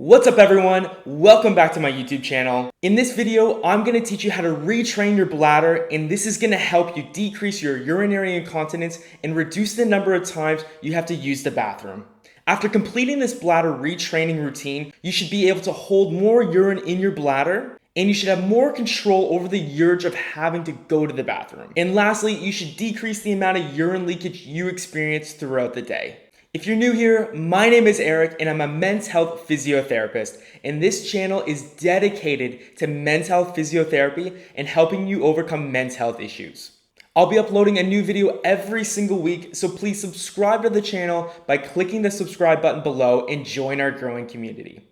What's up everyone? Welcome back to my YouTube channel. In this video, I'm going to teach you how to retrain your bladder, and this is going to help you decrease your urinary incontinence and reduce the number of times you have to use the bathroom. After completing this bladder retraining routine, you should be able to hold more urine in your bladder, and you should have more control over the urge of having to go to the bathroom. And lastly, you should decrease the amount of urine leakage you experience throughout the day. If you're new here, my name is Eric and I'm a men's health physiotherapist, and this channel is dedicated to men's health physiotherapy and helping you overcome men's health issues. I'll be uploading a new video every single week, so please subscribe to the channel by clicking the subscribe button below and join our growing community.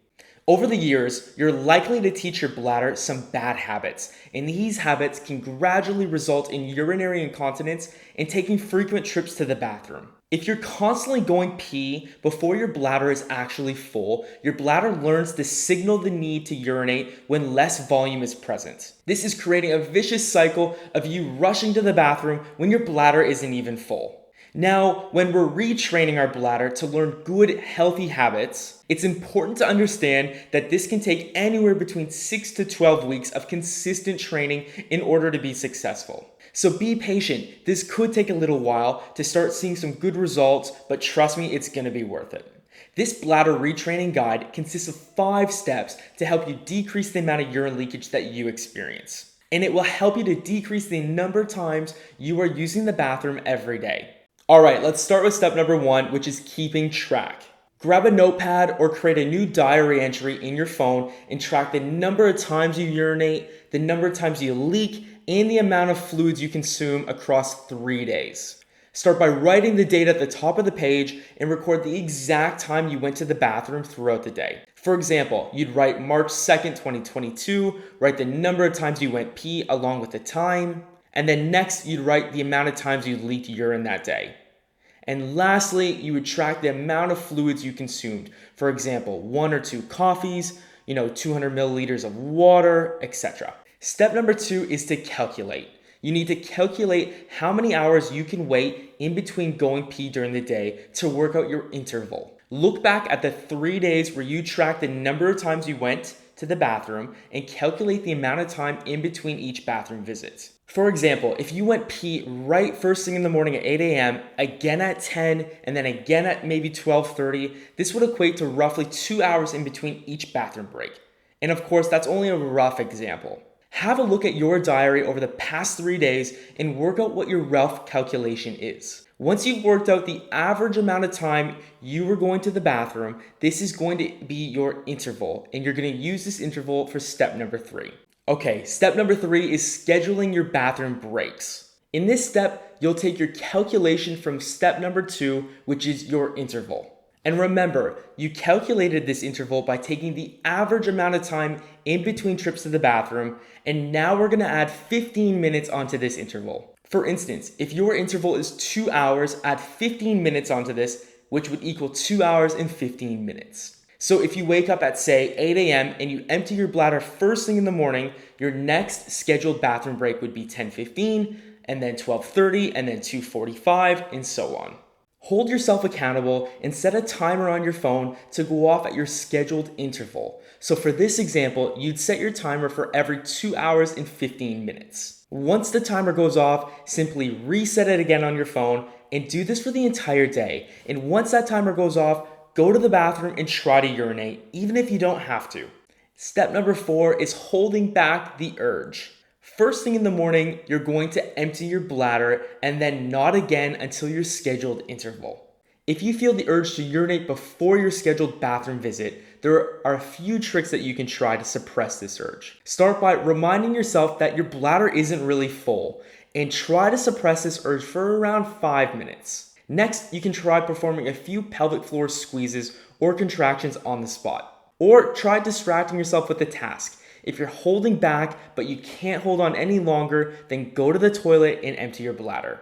Over the years, you're likely to teach your bladder some bad habits, and these habits can gradually result in urinary incontinence and taking frequent trips to the bathroom. If you're constantly going pee before your bladder is actually full, your bladder learns to signal the need to urinate when less volume is present. This is creating a vicious cycle of you rushing to the bathroom when your bladder isn't even full. Now, when we're retraining our bladder to learn good, healthy habits, it's important to understand that this can take anywhere between 6 to 12 weeks of consistent training in order to be successful. So be patient. This could take a little while to start seeing some good results, but trust me, it's going to be worth it. This bladder retraining guide consists of 5 steps to help you decrease the amount of urine leakage that you experience. And it will help you to decrease the number of times you are using the bathroom every day. All right, let's start with step number 1, which is keeping track. Grab a notepad or create a new diary entry in your phone and track the number of times you urinate, the number of times you leak, and the amount of fluids you consume across 3 days. Start by writing the date at the top of the page and record the exact time you went to the bathroom throughout the day. For example, you'd write March 2nd, 2022, write the number of times you went pee along with the time, and then next you'd write the amount of times you leaked urine that day. And lastly, you would track the amount of fluids you consumed. For example, 1 or 2 coffees, 200 milliliters of water, etc. Step number 2 is to calculate. You need to calculate how many hours you can wait in between going pee during the day to work out your interval. Look back at the 3 days where you tracked the number of times you went to the bathroom and calculate the amount of time in between each bathroom visit. For example, if you went pee right first thing in the morning at 8 a.m., again at 10, and then again at maybe 12:30, this would equate to roughly 2 hours in between each bathroom break. And of course, that's only a rough example. Have a look at your diary over the past 3 days and work out what your rough calculation is. Once you've worked out the average amount of time you were going to the bathroom, this is going to be your interval, and you're going to use this interval for step number 3. Okay, step number 3 is scheduling your bathroom breaks. In this step, you'll take your calculation from step number 2, which is your interval. And remember, you calculated this interval by taking the average amount of time in between trips to the bathroom, and now we're going to add 15 minutes onto this interval. For instance, if your interval is 2 hours, add 15 minutes onto this, which would equal 2 hours and 15 minutes. So if you wake up at, say, 8 a.m. and you empty your bladder first thing in the morning, your next scheduled bathroom break would be 10:15, and then 12:30, and then 2:45, and so on. Hold yourself accountable and set a timer on your phone to go off at your scheduled interval. So for this example, you'd set your timer for every 2 hours and 15 minutes. Once the timer goes off, simply reset it again on your phone and do this for the entire day. And once that timer goes off, go to the bathroom and try to urinate, even if you don't have to. Step number 4 is holding back the urge. First thing in the morning, you're going to empty your bladder and then not again until your scheduled interval. If you feel the urge to urinate before your scheduled bathroom visit, there are a few tricks that you can try to suppress this urge. Start by reminding yourself that your bladder isn't really full, and try to suppress this urge for around 5 minutes. Next, you can try performing a few pelvic floor squeezes or contractions on the spot. Or try distracting yourself with a task. If you're holding back but you can't hold on any longer, then go to the toilet and empty your bladder.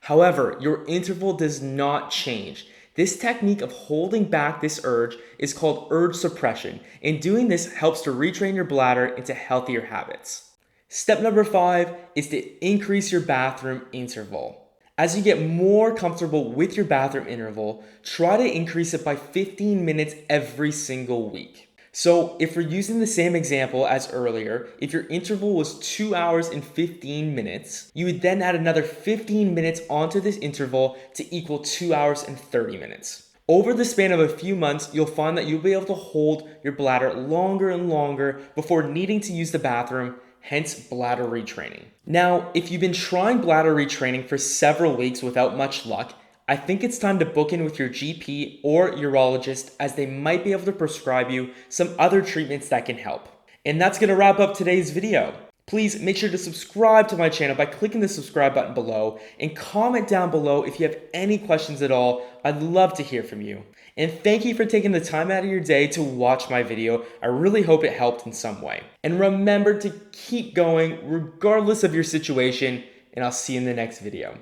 However, your interval does not change. This technique of holding back this urge is called urge suppression, and doing this helps to retrain your bladder into healthier habits. Step number 5 is to increase your bathroom interval. As you get more comfortable with your bathroom interval, try to increase it by 15 minutes every single week. So if we're using the same example as earlier, if your interval was 2 hours and 15 minutes, you would then add another 15 minutes onto this interval to equal 2 hours and 30 minutes. Over the span of a few months, you'll find that you'll be able to hold your bladder longer and longer before needing to use the bathroom, hence bladder retraining. Now, if you've been trying bladder retraining for several weeks without much luck, I think it's time to book in with your GP or urologist, as they might be able to prescribe you some other treatments that can help. And that's going to wrap up today's video. Please make sure to subscribe to my channel by clicking the subscribe button below, and comment down below if you have any questions at all. I'd love to hear from you. And thank you for taking the time out of your day to watch my video. I really hope it helped in some way. And remember to keep going regardless of your situation, and I'll see you in the next video.